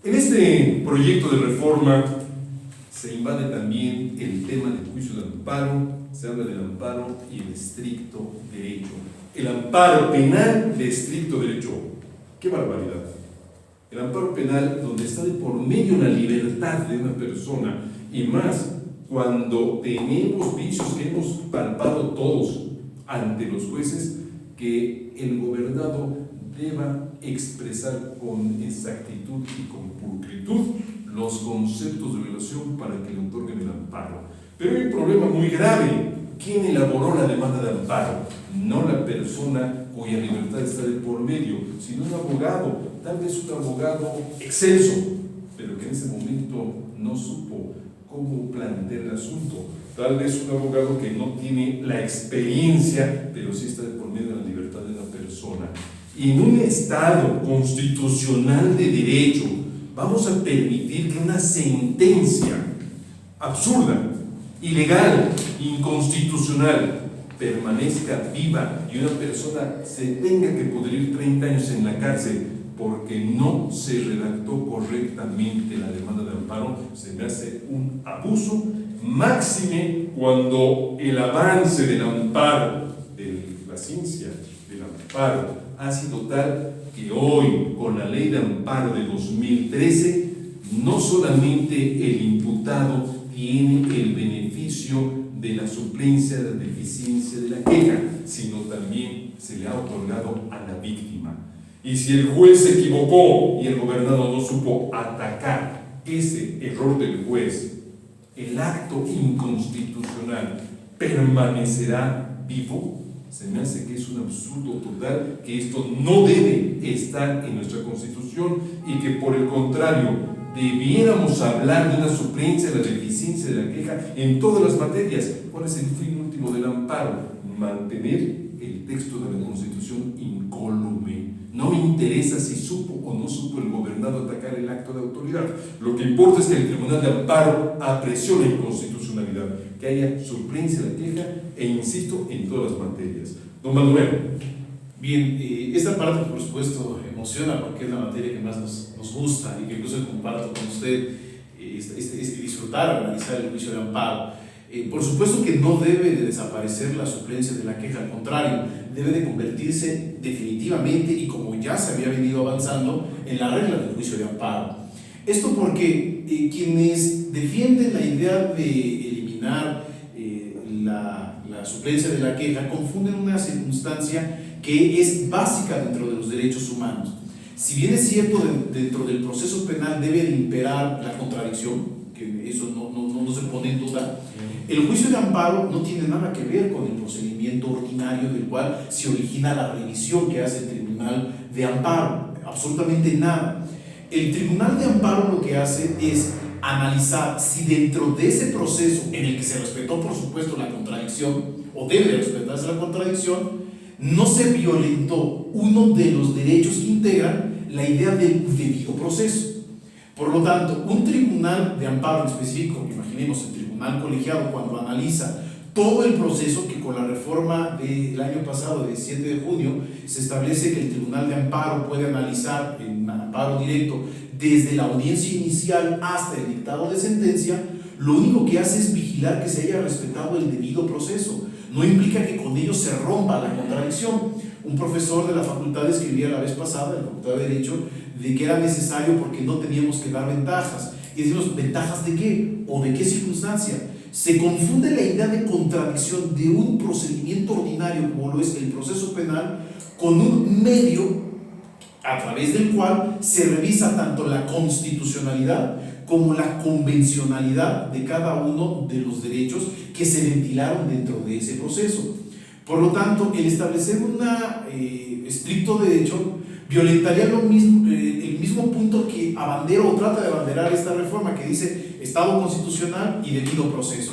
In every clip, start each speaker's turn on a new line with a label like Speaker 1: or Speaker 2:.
Speaker 1: En este proyecto de reforma se invade también el tema del juicio de amparo, se habla del amparo y el estricto derecho. El amparo penal de estricto derecho. ¡Qué barbaridad! El amparo penal, donde está de por medio la libertad de una persona, y más cuando tenemos vicios que hemos palpado todos ante los jueces, que el gobernado deba expresar con exactitud y con pulcritud los conceptos de violación para que le otorguen el amparo. Pero hay un problema muy grave. ¿Quién elaboró la demanda de amparo? No la persona cuya libertad está de por medio, sino un abogado, tal vez un abogado excelso, pero que en ese momento no supo cómo plantear el asunto. Tal vez un abogado que no tiene la experiencia, pero sí está de por medio de la libertad de una persona. Y en un Estado constitucional de derecho, vamos a permitir que una sentencia absurda, ilegal, inconstitucional, permanezca viva y una persona se tenga que pudrir 30 años en la cárcel porque no se redactó correctamente la demanda de amparo. Se me hace un abuso, máxime cuando el avance del amparo, de la ciencia del amparo, ha sido tal que hoy, con la ley de amparo de 2013, no solamente el imputado tiene el beneficio de la suplencia de la deficiencia de la queja, sino también se le ha otorgado a la víctima. Y si el juez se equivocó y el gobernador no supo atacar ese error del juez, el acto inconstitucional permanecerá vivo. Se me hace que es un absurdo total, que esto no debe estar en nuestra Constitución y que por el contrario debiéramos hablar de una suplencia de la deficiencia de la queja en todas las materias. ¿Cuál es el fin último del amparo? Mantener el texto de la Constitución incólume. No me interesa si supo o no supo el gobernado atacar el acto de autoridad. Lo que importa es que el Tribunal de Amparo apreció la inconstitucionalidad, que haya suplencia de la queja e insisto en todas las materias. Don Baldomero.
Speaker 2: Bien, esta parte por supuesto emociona porque es la materia que más nos gusta y que incluso comparto con usted, disfrutar, analizar el juicio de amparo. Por supuesto que no debe de desaparecer la suplencia de la queja, al contrario, debe de convertirse definitivamente y como ya se había venido avanzando en la regla del juicio de amparo. Esto porque quienes defienden la idea de eliminar la suplencia de la queja confunden una circunstancia que es básica dentro de los derechos humanos. Si bien es cierto, dentro del proceso penal debe de imperar la contradicción, que eso no se pone en duda, el juicio de amparo no tiene nada que ver con el procedimiento ordinario del cual se origina la revisión que hace el Tribunal de Amparo, absolutamente nada. El Tribunal de Amparo lo que hace es analizar si dentro de ese proceso en el que se respetó por supuesto la contradicción, o debe de respetarse la contradicción, no se violentó uno de los derechos que integran la idea del debido proceso. Por lo tanto, un tribunal de amparo en específico, imaginemos el tribunal colegiado, cuando analiza todo el proceso que con la reforma del año pasado, del 7 de junio, se establece que el tribunal de amparo puede analizar en amparo directo desde la audiencia inicial hasta el dictado de sentencia, lo único que hace es vigilar que se haya respetado el debido proceso. No implica que con ello se rompa la contradicción. Un profesor de la facultad escribía la vez pasada, en la Facultad de Derecho, de que era necesario porque no teníamos que dar ventajas. Y decimos, ¿ventajas de qué? ¿O de qué circunstancia? Se confunde la idea de contradicción de un procedimiento ordinario, como lo es el proceso penal, con un medio a través del cual se revisa tanto la constitucionalidad como la convencionalidad de cada uno de los derechos que se ventilaron dentro de ese proceso. Por lo tanto, el establecer un estricto derecho violentaría el mismo punto que abandera o trata de abanderar esta reforma, que dice Estado constitucional y debido proceso.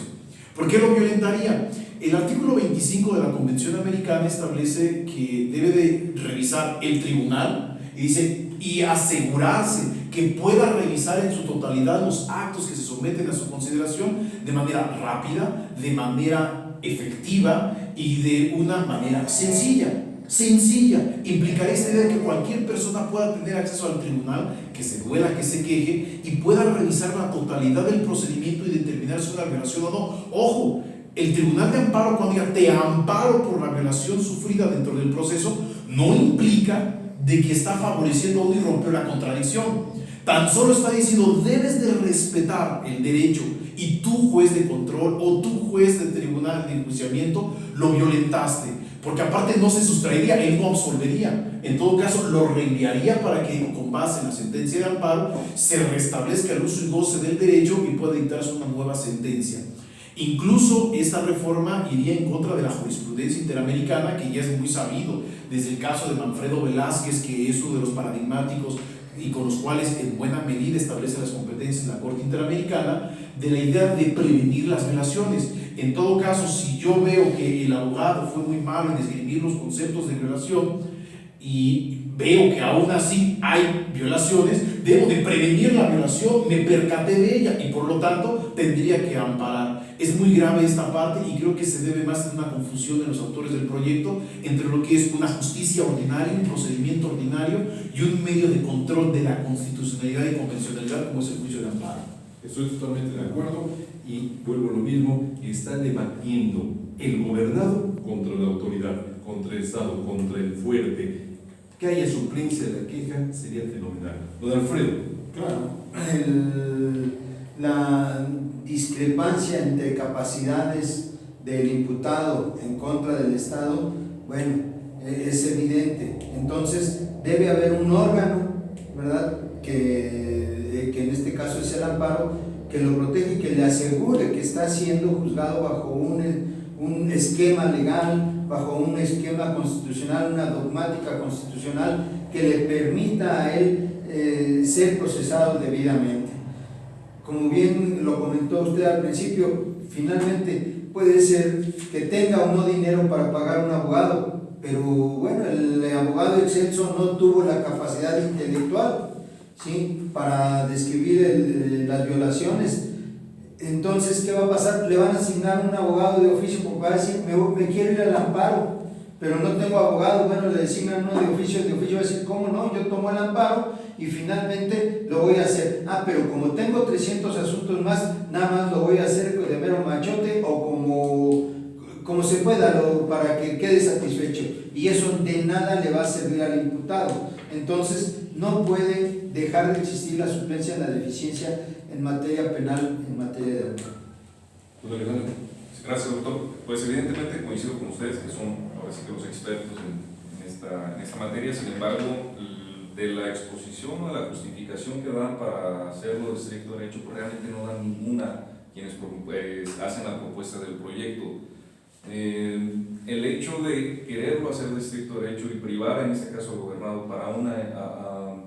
Speaker 2: ¿Por qué lo violentaría? El artículo 25 de la Convención Americana establece que debe de revisar el tribunal y dice, y asegurarse que pueda revisar en su totalidad los actos que se someten a su consideración de manera rápida, de manera efectiva y de una manera sencilla. sencilla. Implicaría esta idea de que cualquier persona pueda tener acceso al tribunal, que se duela, que se queje y pueda revisar la totalidad del procedimiento y determinar si es una violación o no. Ojo, el tribunal de amparo, cuando diga te amparo por la violación sufrida dentro del proceso, no implica de que está favoreciendo a uno y rompió la contradicción. Tan solo está diciendo debes de respetar el derecho y tú, juez de control o tú, juez de tribunal de enjuiciamiento, lo violentaste, porque aparte no se sustraería, él no absolvería, en todo caso lo reenviaría para que con base en la sentencia de amparo se restablezca el uso y goce del derecho y pueda dictarse una nueva sentencia. Incluso esta reforma iría en contra de la jurisprudencia interamericana, que ya es muy sabido, desde el caso de Manfredo Velázquez, que es uno de los paradigmáticos y con los cuales en buena medida establece las competencias en la Corte Interamericana, de la idea de prevenir las violaciones. En todo caso, si yo veo que el abogado fue muy malo en escribir los conceptos de violación y veo que aún así hay violaciones, debo de prevenir la violación, me percaté de ella y por lo tanto tendría que amparar. Es muy grave esta parte y creo que se debe más en una confusión de los autores del proyecto entre lo que es una justicia ordinaria, un procedimiento ordinario y un medio de control de la constitucionalidad y convencionalidad como es el juicio de amparo.
Speaker 1: Estoy totalmente de acuerdo y vuelvo a lo mismo, está debatiendo el gobernado contra la autoridad, contra el Estado, contra el fuerte. Que haya suplencia de la queja sería fenomenal. Don Alfredo.
Speaker 3: Claro, la discrepancia entre capacidades del imputado en contra del Estado, bueno, es evidente. Entonces debe haber un órgano, ¿verdad?, que en este caso es el amparo, que lo protege y que le asegure que está siendo juzgado bajo un esquema legal, bajo un esquema constitucional, una dogmática constitucional que le permita a él ser procesado debidamente. Como bien lo comentó usted al principio, finalmente puede ser que tenga o no dinero para pagar un abogado, pero bueno, el abogado excelso no tuvo la capacidad intelectual, ¿sí?, para describir las violaciones. Entonces, ¿qué va a pasar? Le van a asignar un abogado de oficio porque va a decir, me quiero ir al amparo, pero no tengo abogado. Bueno, le designan uno de oficio va a decir, ¿cómo no? Yo tomo el amparo y finalmente lo voy a hacer. Pero como tengo 300 asuntos más, nada más lo voy a hacer de mero machote o como se pueda, para que quede satisfecho. Y eso de nada le va a servir al imputado. Entonces, no puede dejar de existir la suplencia en la deficiencia en materia penal, en materia de amparo.
Speaker 4: Gracias, doctor. Pues evidentemente coincido con ustedes, que son ahora sí que los expertos en esta materia. Sin embargo, de la exposición o la justificación que dan para hacerlo de estricto derecho, pues realmente no dan ninguna quienes hacen la propuesta del proyecto. El hecho de quererlo hacer de estricto derecho y privar en este caso al gobernado para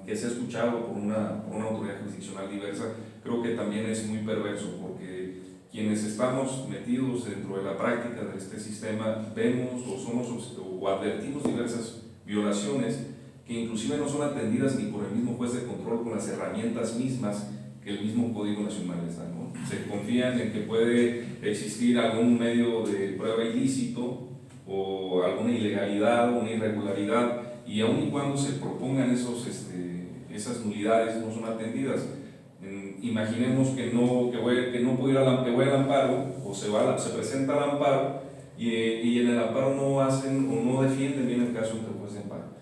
Speaker 4: que sea escuchado por una autoridad jurisdiccional diversa, creo que también es muy perverso, porque quienes estamos metidos dentro de la práctica de este sistema vemos o advertimos diversas violaciones que inclusive no son atendidas ni por el mismo juez de control con las herramientas mismas que el mismo Código Nacional les da, ¿no? Se confían en que puede existir algún medio de prueba ilícito o alguna ilegalidad o una irregularidad, y aun y cuando se propongan esas nulidades no son atendidas. Imaginemos que voy al amparo o se presenta al amparo y en el amparo no hacen o no defienden bien el caso ante el juez de amparo.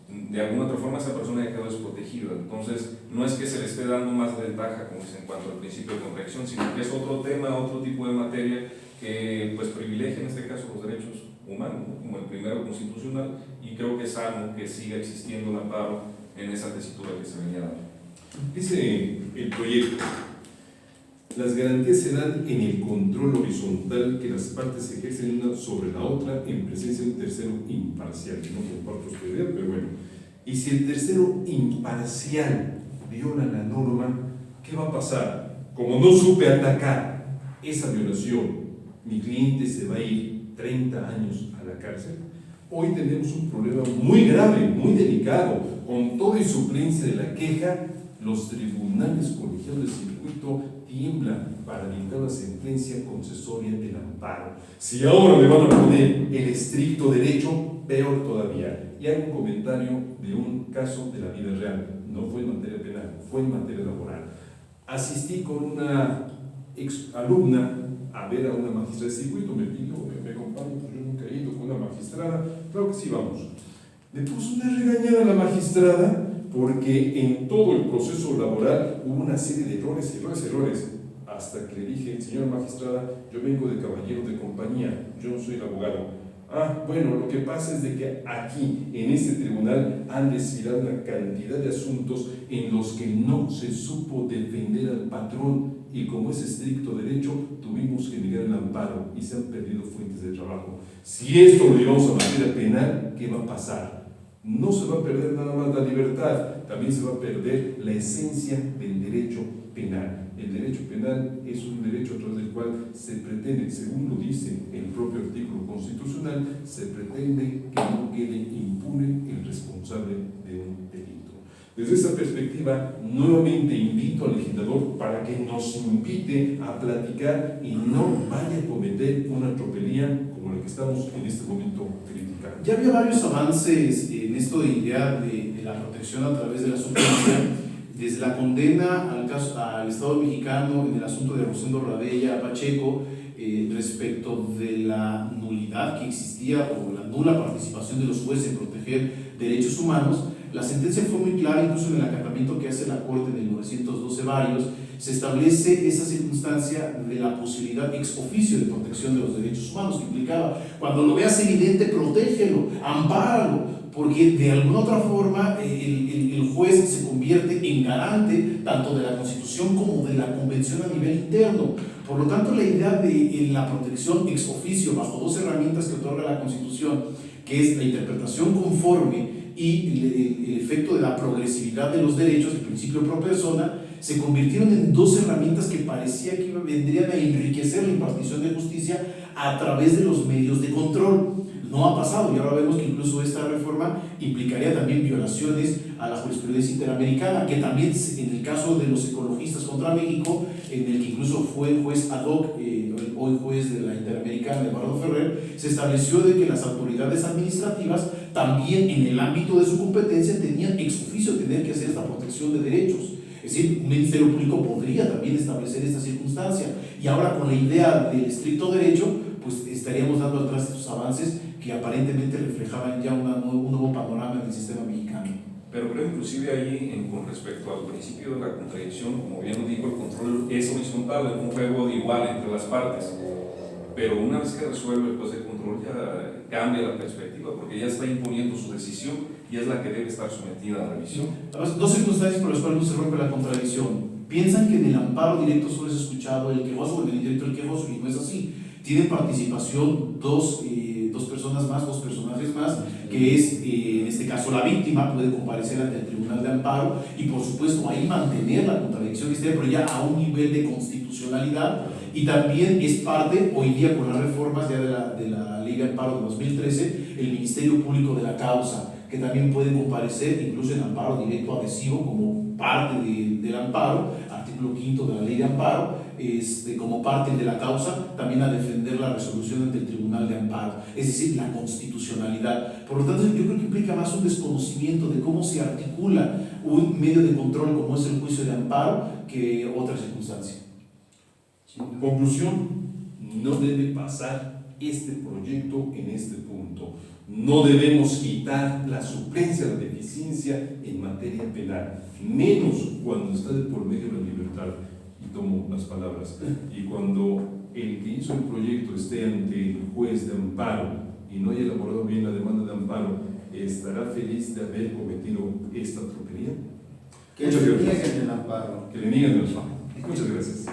Speaker 4: De alguna otra forma esa persona ya quedó desprotegida. Entonces no es que se le esté dando más ventaja, como dice, en cuanto al principio de contradicción, sino que es otro tema, otro tipo de materia que pues privilegia en este caso los derechos humanos, ¿no?, como el primero constitucional, y creo que es sano que siga existiendo el amparo en esa tesitura que se venía dando.
Speaker 1: Dice el proyecto, las garantías se dan en el control horizontal que las partes ejercen una sobre la otra en presencia de un tercero imparcial. No comparto esta idea, pero bueno. Y si el tercero imparcial viola la norma, ¿qué va a pasar? Como no supe atacar esa violación, mi cliente se va a ir 30 años a la cárcel. Hoy tenemos un problema muy grave, muy delicado, con toda y suplencia de la queja. Los tribunales colegiados del circuito tiemblan para dictar la sentencia concesoria del amparo. Si ahora le van a poner el estricto derecho, peor todavía. Y hago un comentario de un caso de la vida real. No fue en materia penal, fue en materia laboral. Asistí con una ex alumna a ver a una magistrada de circuito, me pidió, me acompañó, pues yo nunca he ido con una magistrada, claro que sí, vamos. Le puso una regañada a la magistrada porque en todo el proceso laboral hubo una serie de errores, hasta que le dije, señora magistrada, yo vengo de caballero de compañía, yo no soy el abogado. Ah, bueno, lo que pasa es de que aquí, en este tribunal, han desfilado una cantidad de asuntos en los que no se supo defender al patrón y como es estricto derecho, tuvimos que negar el amparo y se han perdido fuentes de trabajo. Si esto lo llevamos a materia penal, ¿qué va a pasar? No se va a perder nada más la libertad, también se va a perder la esencia del derecho penal. El derecho penal es un derecho a través del cual se pretende, según lo dice el propio artículo constitucional, se pretende que no quede impune el responsable de un delito. Desde esa perspectiva, nuevamente invito al legislador para que nos invite a platicar y no vaya a cometer una tropelía como la que estamos en este momento criticando.
Speaker 2: Ya había varios avances en esto de idea de la protección a través de la sustancia, desde la condena al Estado mexicano en el asunto de Rosendo Radella Pacheco respecto de la nulidad que existía o la nula participación de los jueces en proteger derechos humanos. La sentencia fue muy clara, incluso en el acatamiento que hace la Corte en el 912 varios, se establece esa circunstancia de la posibilidad ex oficio de protección de los derechos humanos, que implicaba, cuando lo veas evidente, protégelo, ampáralo, porque de alguna otra forma el juez se convierte en garante tanto de la Constitución como de la Convención a nivel interno. Por lo tanto, la idea de la protección ex oficio bajo dos herramientas que otorga la Constitución, que es la interpretación conforme y el efecto de la progresividad de los derechos, el principio pro persona, se convirtieron en dos herramientas que parecía que vendrían a enriquecer la impartición de justicia a través de los medios de control. No ha pasado y ahora vemos que incluso esta reforma implicaría también violaciones a la jurisprudencia interamericana, que también en el caso de los ecologistas contra México, en el que incluso fue juez ad hoc, hoy juez de la Interamericana, Eduardo Ferrer, se estableció de que las autoridades administrativas también en el ámbito de su competencia tenían ex oficio tener que hacer esta protección de derechos. Es decir, un ministerio público podría también establecer esta circunstancia y ahora con la idea del estricto derecho, pues estaríamos dando atrás estos avances que aparentemente reflejaban ya un nuevo panorama en el sistema mexicano.
Speaker 4: Pero creo inclusive ahí, con respecto al principio de la contradicción, como bien lo dijo, el control es horizontal, es un juego de igual entre las partes. Pero una vez que resuelve el juez de control ya cambia la perspectiva, porque ya está imponiendo su decisión y es la que debe estar sometida a revisión.
Speaker 2: Dos circunstancias por las cuales no se rompe la contradicción. Piensan que en el amparo directo solo es escuchado el quejoso o en el indirecto el quejoso, y no es así. Tienen participación dos personas más, dos personajes más, que es en este caso la víctima, puede comparecer ante el tribunal de amparo y por supuesto ahí mantener la contradicción, pero ya a un nivel de constitucionalidad, y también es parte, hoy día con las reformas ya de la Ley de Amparo de 2013, el Ministerio Público de la Causa, que también puede comparecer incluso en amparo directo adhesivo como parte del amparo, artículo 5 de la Ley de Amparo, como parte de la causa, también a defender la resolución ante el Tribunal de Amparo, es decir, la constitucionalidad. Por lo tanto, yo creo que implica más un desconocimiento de cómo se articula un medio de control como es el juicio de amparo que otra circunstancia.
Speaker 1: Conclusión, no debe pasar este proyecto en este punto. No debemos quitar la suplencia, la deficiencia en materia penal, menos cuando está de por medio la libertad. Y tomo las palabras. Y cuando el que hizo el proyecto esté ante el juez de amparo y no haya elaborado bien la demanda de amparo, ¿estará feliz de haber cometido esta tropelía?
Speaker 3: Que le nieguen el amparo.
Speaker 1: Que le nieguen el amparo. Muchas gracias.